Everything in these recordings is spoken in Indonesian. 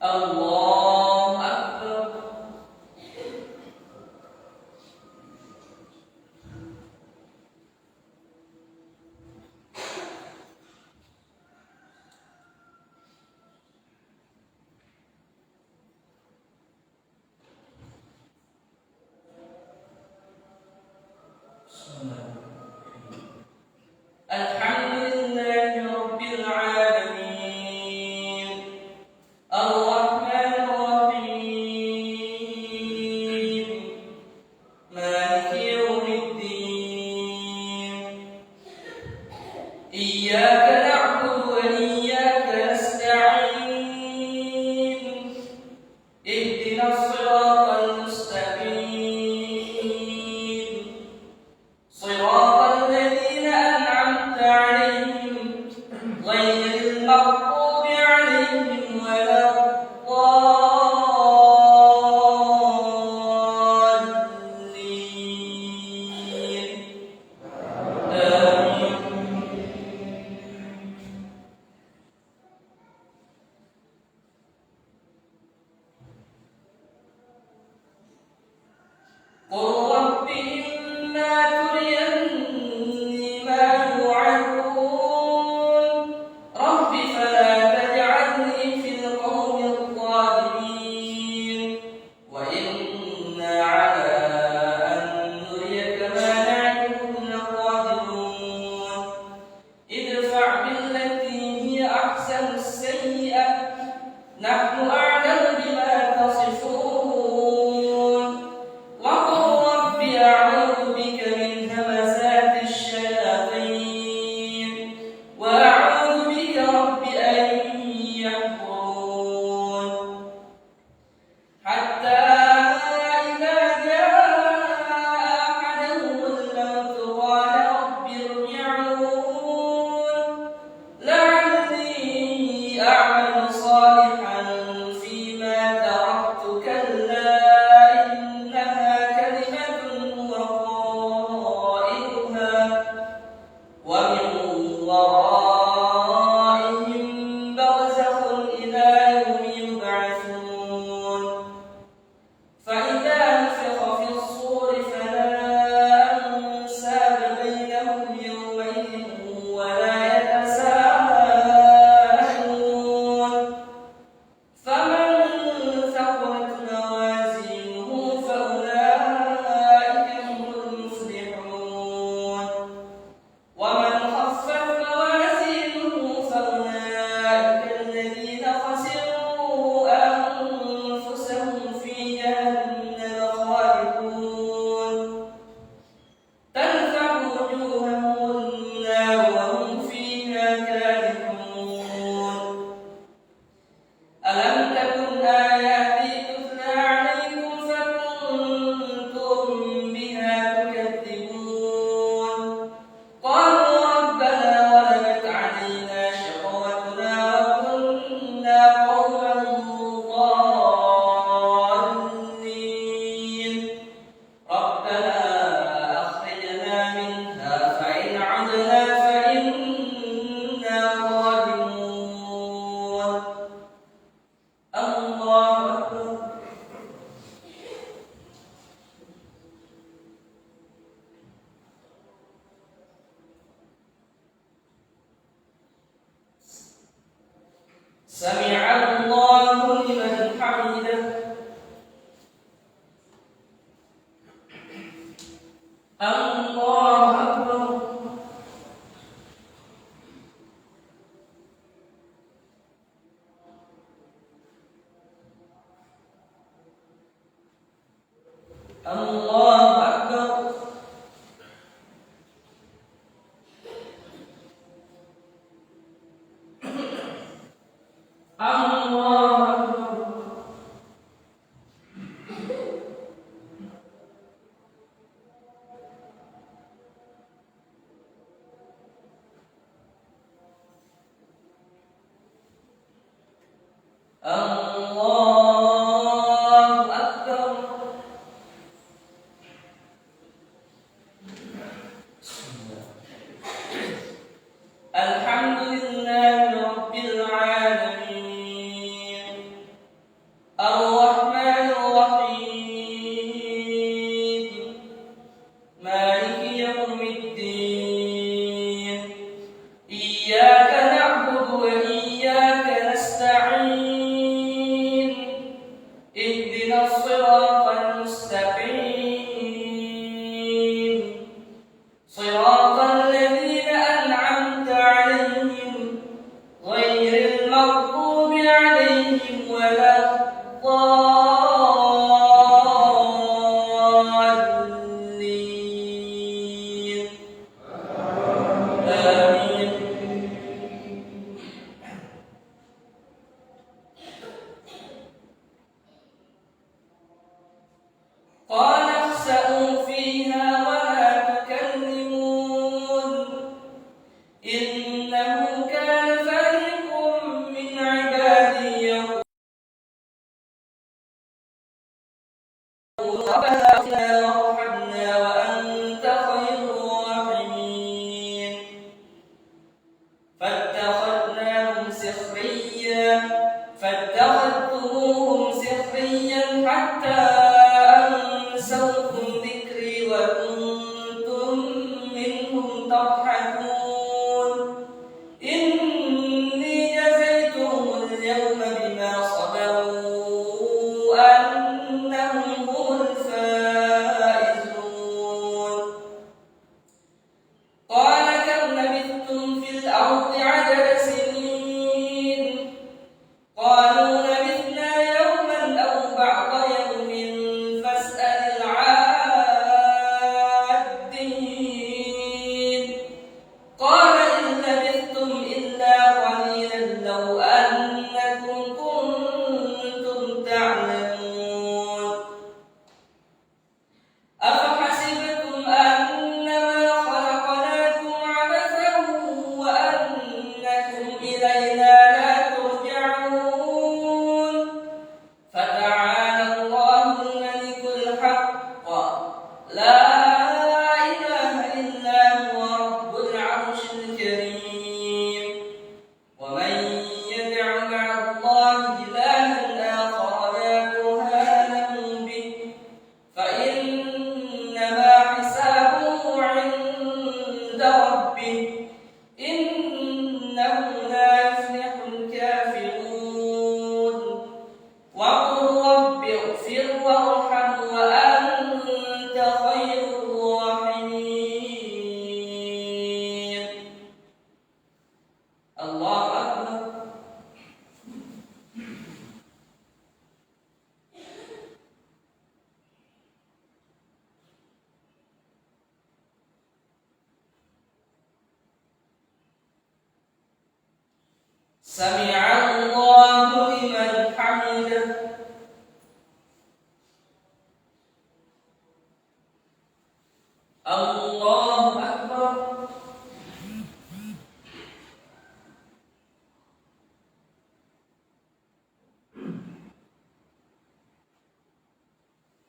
الله أكبر. الحمد لله رب العالمين الرحمن الرحيم مالك يوم الدين إياك نعبد وإياك نستعين اهدنا الصراط المستقيم صراط الذين أنعمت عليهم غير المغضوب عليهم ولا الضالين آمين. قل رب إما تريني ما يوعدون رب فلا تجعلني في القوم الظالمين وإنا على أن نريك ما نعدهم لقادرون ادفع بالتي هي أحسن السيئة نحن أعلم بما تصفون وقل رب أعوذ بك من همزات الشياطين وأعوذ بك رب أن يحضرون حتى إذا جاء أحدهم الموت قال رب ارجعون لعلي أعمل صالحا فيما تركت كلا إنها كلمة هو قائلها ومن ورائهم برزخ إلى يوم يبعثون فإذا نفخ في الصور فلا أنساب بينهم يومئذ ولا يتساءلون فمن ثقلت موازينه فأولئك هم المفلحون ومن خفت موازينه فأولئك الذين خسروا أنفسهم في جهنم خالدون تلفح وجوههم النار وهم فيها كالحون ألم تكن آياتي تتلى عليكم فكنتم بها تكذبون قالوا ربنا غلبت علينا شقوتنا وكنا قوما ضالين ربنا أخرجنا منها فإن عدنا فإنا ظالمون الله أكبر. سمع الله لمن حمده الله أكبر. الله أكبر. الله أكبر. الله أكبر. عليهم ولا الضالين آمين. قال اخسئوا فيها ولا تكلمون إنه كان فريق من عبادي يقولون ربنا وارحمنا وأنت خير الراحمين فاتخذتموهم سخريا حتى أنسوكم ذكري وكنتم منهم تضحكون إني جزيتهم اليوم بما صبروا أنهم هم الفائزون قال كم لبثتم في الأرض عدد سنين قالوا لبثنا يوما أو بعض يوم فاسأل العادين قال إن لبثتم إلا قليلا لو أنكم كنتم تعلمون أفحسبتم أنما خلقناكم عبثا وأنكم إلينا لا ترجعون فتعالى الله الملك الحق لا إله إلا هو رب العرش الكريم ومن يدع مع الله إلها آخر لا برهان به فإنما حسابه عند ربه إنه لا يفلح الكافرون وقل رب اغفر وارحم وأنت خير الراحمين الله أكبر. سمع الله لمن حمده الله أكبر.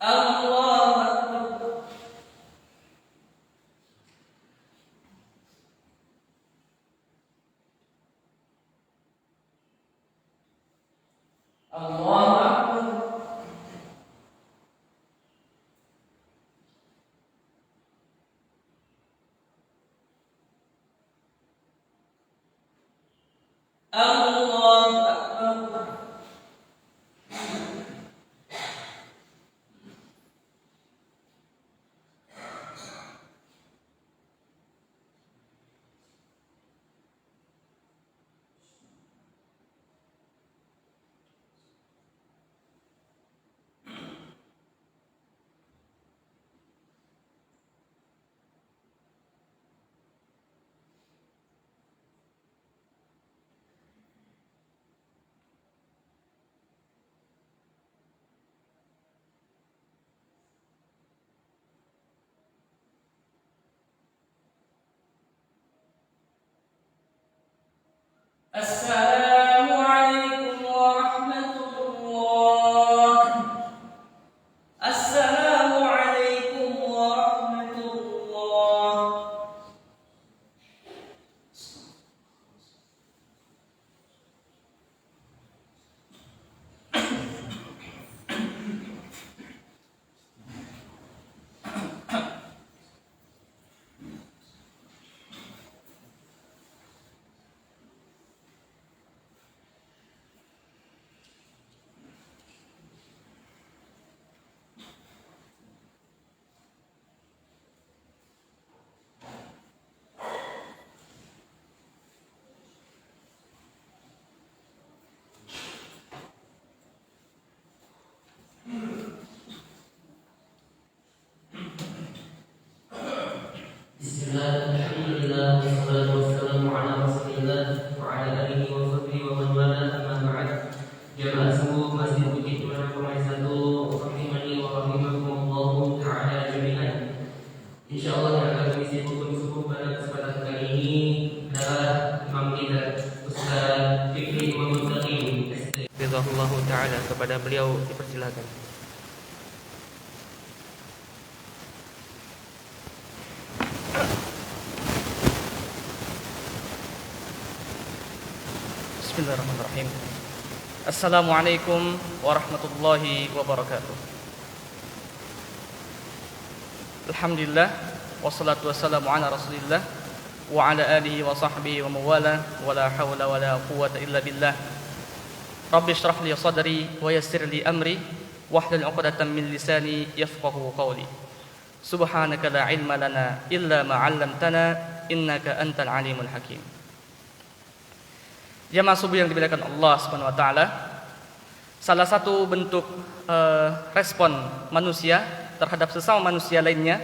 الله أكبر. الله أكبر. الله أكبر. السلام عليكم ورحمة الله. السلام عليكم ورحمة الله. hafizahullah taala. Kepada beliau dipersilakan. Bismillahirrahmanirrahim. Assalamualaikum warahmatullahi wabarakatuh. Alhamdulillah, wassalatu wassalamu ala rasulillah wa ala alihi wa sahbihi wa mawala, wa la hawla wa la quwwata illa billah. Rabbi shrah li sadri wa yassir li amri wahlul 'uqdatam min lisani yafqahu qawli. Subhanaka la ilma lana illa ma 'allamtana innaka antal alimul hakim. Jamaah subuh yang dimuliakan Allah Subhanahu wa taala, salah satu bentuk respon manusia terhadap sesama manusia lainnya,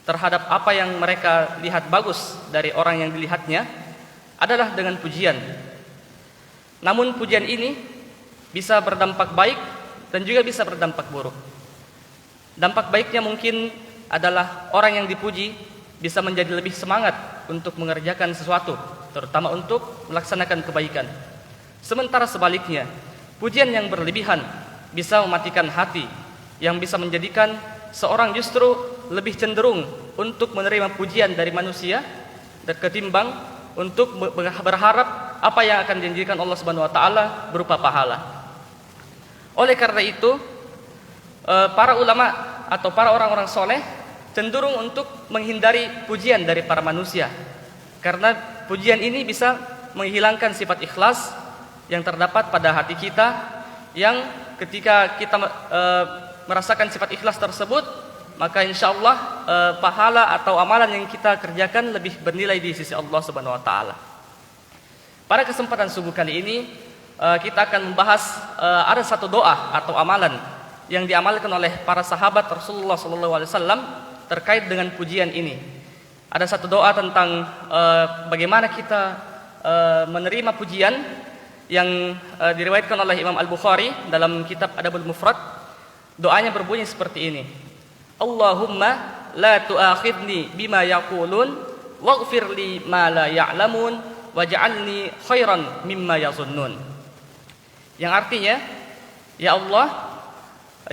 terhadap apa yang mereka lihat bagus dari orang yang dilihatnya, adalah dengan pujian. Namun pujian ini bisa berdampak baik dan juga bisa berdampak buruk. Dampak baiknya mungkin adalah orang yang dipuji bisa menjadi lebih semangat untuk mengerjakan sesuatu, terutama untuk melaksanakan kebaikan. Sementara sebaliknya, pujian yang berlebihan bisa mematikan hati, yang bisa menjadikan seorang justru lebih cenderung untuk menerima pujian dari manusia dan ketimbang untuk berharap apa yang akan dijanjikan Allah Subhanahu wa taala berupa pahala. Oleh karena itu, para ulama atau para orang-orang soleh cenderung untuk menghindari pujian dari para manusia, karena pujian ini bisa menghilangkan sifat ikhlas yang terdapat pada hati kita, yang ketika kita merasakan sifat ikhlas tersebut, maka insyaallah pahala atau amalan yang kita kerjakan lebih bernilai di sisi Allah Subhanahu wa taala. Pada kesempatan subuh kali ini kita akan membahas ada satu doa atau amalan yang diamalkan oleh para sahabat Rasulullah SAW terkait dengan pujian ini. Ada satu doa tentang bagaimana kita menerima pujian yang diriwayatkan oleh Imam Al-Bukhari dalam kitab Adabul Mufrad. Doanya berbunyi seperti ini: Allahumma la tu'akhidni bima yaqulun waghfir li ma la ya'lamun waj'alni khairan mimma yazunnun. Yang artinya, ya Allah,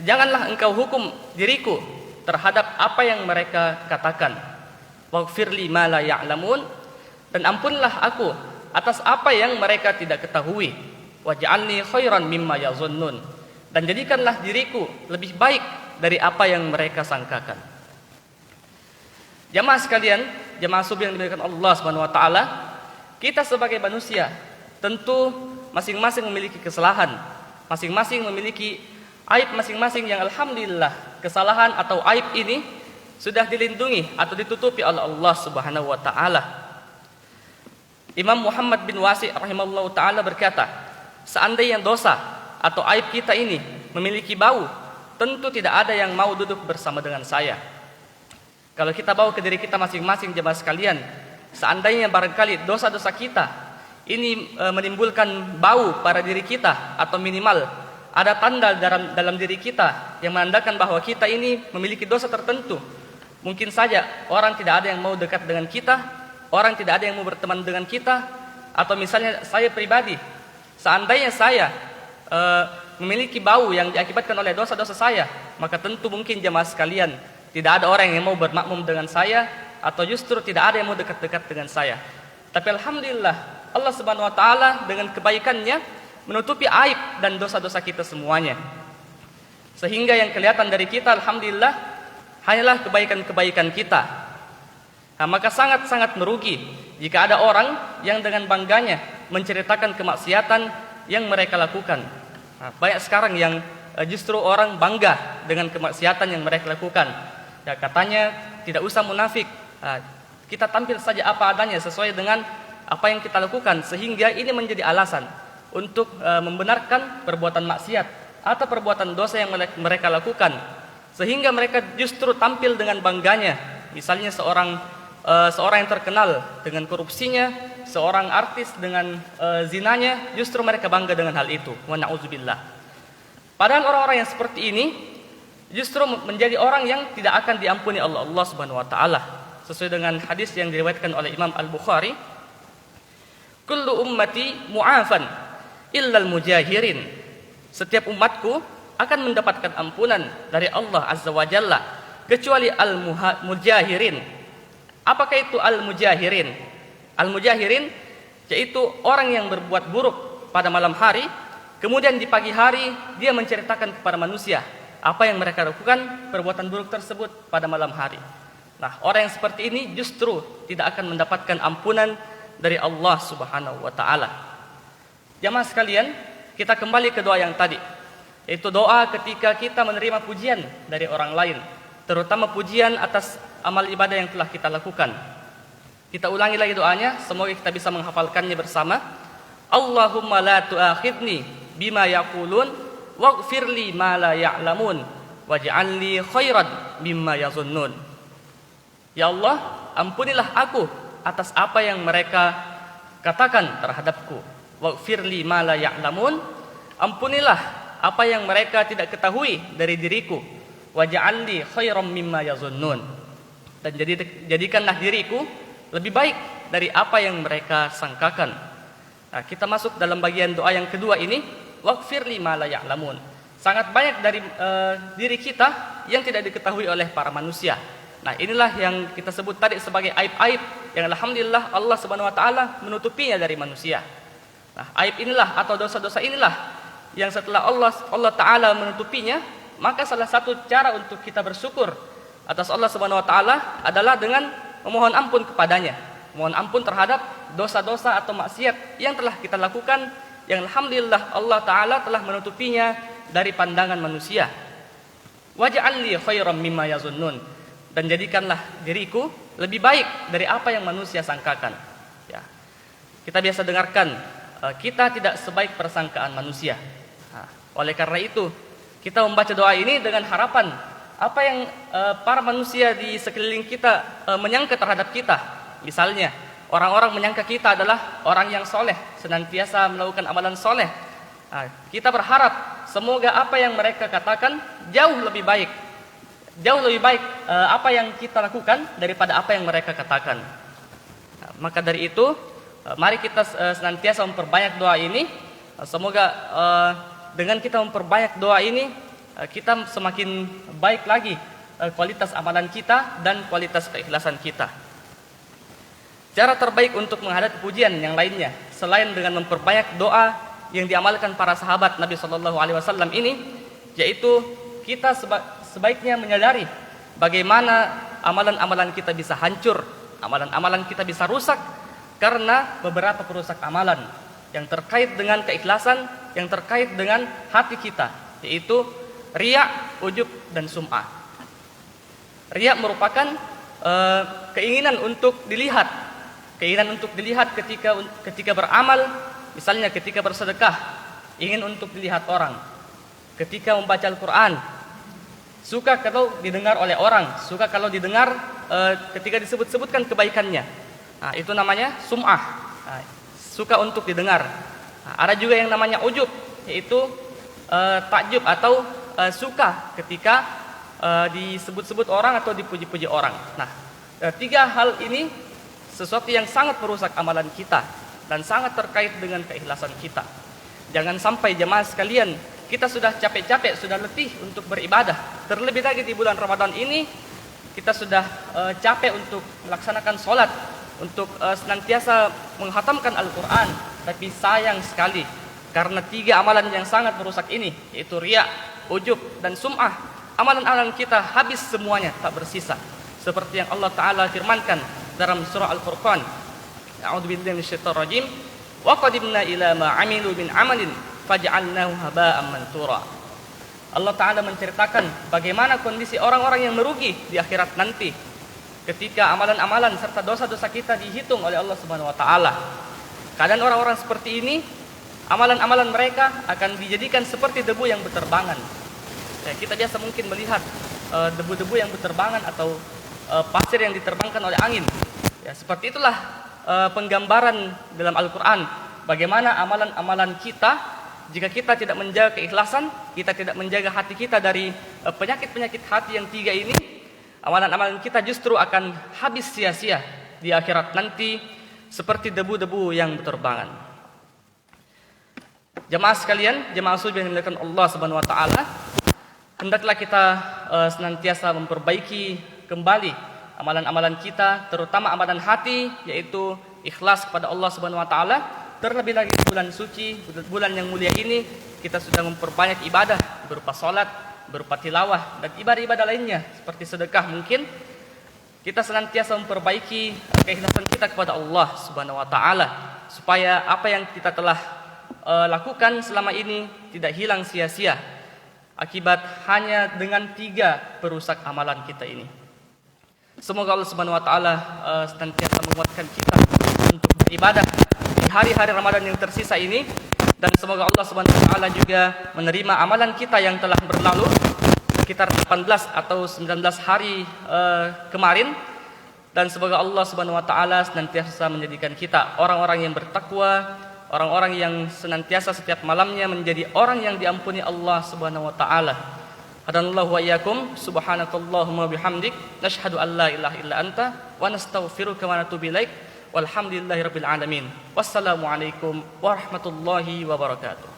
janganlah engkau hukum diriku terhadap apa yang mereka katakan. Waghfir li ma la ya'lamun, dan ampunlah aku atas apa yang mereka tidak ketahui. Waj'alni khairan mimma yazunnun, dan jadikanlah diriku lebih baik dari apa yang mereka sangkakan. Jamaah sekalian, jamaah subuh yang dimuliakan Allah Subhanahu wa taala, kita sebagai manusia tentu masing-masing memiliki kesalahan, masing-masing memiliki aib masing-masing yang alhamdulillah kesalahan atau aib ini sudah dilindungi atau ditutupi oleh Allah Subhanahu wa taala. Imam Muhammad bin Wasi' rahimahullahu taala berkata, seandainya dosa atau aib kita ini memiliki bau, tentu tidak ada yang mau duduk bersama dengan saya. Kalau kita bawa ke diri kita masing-masing, jemaah sekalian, seandainya barangkali dosa-dosa kita ini menimbulkan bau pada diri kita, atau minimal ada tanda dalam diri kita yang menandakan bahwa kita ini memiliki dosa tertentu, mungkin saja orang tidak ada yang mau dekat dengan kita, orang tidak ada yang mau berteman dengan kita. Atau misalnya saya pribadi, seandainya saya memiliki bau yang diakibatkan oleh dosa-dosa saya, maka tentu mungkin jemaah sekalian tidak ada orang yang mau bermakmum dengan saya, atau justru tidak ada yang mau dekat-dekat dengan saya. Tapi alhamdulillah, Allah Subhanahu wa taala dengan kebaikannya menutupi aib dan dosa-dosa kita semuanya, sehingga yang kelihatan dari kita alhamdulillah hanyalah kebaikan-kebaikan kita. Nah, maka sangat-sangat merugi jika ada orang yang dengan bangganya menceritakan kemaksiatan yang mereka lakukan. Nah, banyak sekarang yang justru orang bangga dengan kemaksiatan yang mereka lakukan. Ya, katanya tidak usah munafik, kita tampil saja apa adanya sesuai dengan apa yang kita lakukan, sehingga ini menjadi alasan untuk membenarkan perbuatan maksiat atau perbuatan dosa yang mereka lakukan, sehingga mereka justru tampil dengan bangganya. Misalnya seorang yang terkenal dengan korupsinya, seorang artis dengan zinanya, justru mereka bangga dengan hal itu. Wa na'udzubillah. Padahal orang-orang yang seperti ini justru menjadi orang yang tidak akan diampuni oleh Allah Subhanahu wa taala. Sesuai dengan hadis yang diriwayatkan oleh Imam Al-Bukhari, kullu ummati mu'afan illa al-mujahirin setiap umatku akan mendapatkan ampunan dari Allah Azza wa Jalla kecuali al-mujahirin. Apakah itu al-mujahirin? Al-mujahirin yaitu orang yang berbuat buruk pada malam hari, kemudian di pagi hari dia menceritakan kepada manusia apa yang mereka lakukan perbuatan buruk tersebut pada malam hari. Nah, orang yang seperti ini justru tidak akan mendapatkan ampunan dari Allah Subhanahu wa taala. Jamaah sekalian, kita kembali ke doa yang tadi, yaitu doa ketika kita menerima pujian dari orang lain, terutama pujian atas amal ibadah yang telah kita lakukan. Kita ulangi lagi doanya, semoga kita bisa menghafalkannya bersama. Allahumma la tu'akhidni bima yaqulun waghfirli ma la ya'lamun waj'alni khairan mimma yazunnun. Ya Allah, ampunilah aku atas apa yang mereka katakan terhadapku. Waghfirli ma la ya'lamun, ampunilah apa yang mereka tidak ketahui dari diriku. Waj'alni khairan mimma yazunnun, dan jadikanlah diriku lebih baik dari apa yang mereka sangkakan. Nah, kita masuk dalam bagian doa yang kedua ini, waghfirli ma la ya'lamun. Sangat banyak dari diri kita yang tidak diketahui oleh para manusia. Nah, inilah yang kita sebut tadi sebagai aib-aib yang alhamdulillah Allah Subhanahu wa taala menutupinya dari manusia. Nah, aib inilah atau dosa-dosa inilah yang setelah Allah taala menutupinya, maka salah satu cara untuk kita bersyukur atas Allah Subhanahu wa taala adalah dengan memohon ampun kepadanya. Mohon ampun terhadap dosa-dosa atau maksiat yang telah kita lakukan, yang alhamdulillah Allah taala telah menutupinya dari pandangan manusia. Waj'alni khairan mimma yazunnun, dan jadikanlah diriku lebih baik dari apa yang manusia sangkakan. Ya. Kita biasa dengarkan, kita tidak sebaik persangkaan manusia. Nah, oleh karena itu, kita membaca doa ini dengan harapan apa yang para manusia di sekeliling kita menyangka terhadap kita. Misalnya, orang-orang menyangka kita adalah orang yang soleh, senantiasa melakukan amalan soleh. Nah, kita berharap semoga apa yang mereka katakan jauh lebih baik apa yang kita lakukan daripada apa yang mereka katakan. Nah, maka dari itu, mari kita senantiasa memperbanyak doa ini. Semoga dengan kita memperbanyak doa ini, kita semakin baik lagi kualitas amalan kita dan kualitas keikhlasan kita. Cara terbaik untuk menghadapi pujian yang lainnya selain dengan memperbanyak doa yang diamalkan para sahabat Nabi Shallallahu Alaihi Wasallam ini, yaitu kita sebaiknya menyadari bagaimana amalan-amalan kita bisa hancur, amalan-amalan kita bisa rusak karena beberapa perusak amalan yang terkait dengan keikhlasan, yang terkait dengan hati kita, yaitu riya, ujub, dan sum'ah. Riya merupakan keinginan untuk dilihat ketika beramal, misalnya ketika bersedekah, ingin untuk dilihat orang. Ketika membaca Al-Quran, suka kalau didengar oleh orang, suka kalau didengar ketika disebut-sebutkan kebaikannya. Nah, itu namanya sum'ah, suka untuk didengar. Nah, ada juga yang namanya ujub, yaitu takjub atau suka ketika disebut-sebut orang atau dipuji-puji orang. Nah, tiga hal ini sesuatu yang sangat merusak amalan kita dan sangat terkait dengan keikhlasan kita. Jangan sampai jemaah sekalian, kita sudah capek-capek, sudah letih untuk beribadah. Terlebih lagi di bulan Ramadan ini, kita sudah capek untuk melaksanakan sholat, untuk senantiasa menghatamkan Al-Quran. Tapi sayang sekali, karena tiga amalan yang sangat merusak ini, yaitu riya, ujub, dan sum'ah, amalan-amalan kita habis semuanya, tak bersisa. Seperti yang Allah Ta'ala firmankan dalam surah Al-Furqan, A'udzubillahi minasyaitonir rajim, wa qadimna ila ma 'amilu min 'amalin faj'alnahu haba'an mansura. Allah Ta'ala menceritakan bagaimana kondisi orang-orang yang merugi di akhirat nanti ketika amalan-amalan serta dosa-dosa kita dihitung oleh Allah Subhanahu wa taala. Keadaan orang-orang seperti ini, amalan-amalan mereka akan dijadikan seperti debu yang berterbangan. Ya, kita biasa mungkin melihat debu-debu yang berterbangan atau pasir yang diterbangkan oleh angin. Ya, seperti itulah penggambaran dalam Al-Quran bagaimana amalan-amalan kita, jika kita tidak menjaga keikhlasan, kita tidak menjaga hati kita dari penyakit-penyakit hati yang tiga ini, amalan-amalan kita justru akan habis sia-sia di akhirat nanti seperti debu-debu yang berterbangan. Jemaah sekalian, jemaah subuh yang dimuliakan Allah Subhanahu wa taala, hendaklah kita senantiasa memperbaiki kembali amalan-amalan kita, terutama amalan hati, yaitu ikhlas kepada Allah Subhanahu wa taala. Terlebih lagi bulan suci, bulan yang mulia ini, kita sudah memperbanyak ibadah berupa salat, berupa tilawah dan ibadah-ibadah lainnya seperti sedekah. Mungkin kita senantiasa memperbaiki keikhlasan kita kepada Allah Subhanahu wa taala supaya apa yang kita telah lakukan selama ini tidak hilang sia-sia akibat hanya dengan 3 perusak amalan kita ini. Semoga Allah Subhanahu wa taala senantiasa menguatkan kita untuk beribadah di hari-hari Ramadan yang tersisa ini, dan semoga Allah Subhanahu wa taala juga menerima amalan kita yang telah berlalu sekitar 18 atau 19 hari kemarin, dan semoga Allah Subhanahu wa taala senantiasa menjadikan kita orang-orang yang bertakwa, orang-orang yang senantiasa setiap malamnya menjadi orang yang diampuni Allah Subhanahu wa taala. Hadanallahu wa iyyakum, subhanakallahumma bihamdik, nashhadu an la ilaha illa anta wa nastaghfiruka wa natubu ilaik. Walhamdulillahirabbil alamin. Wassalamualaikum warahmatullahi wabarakatuh.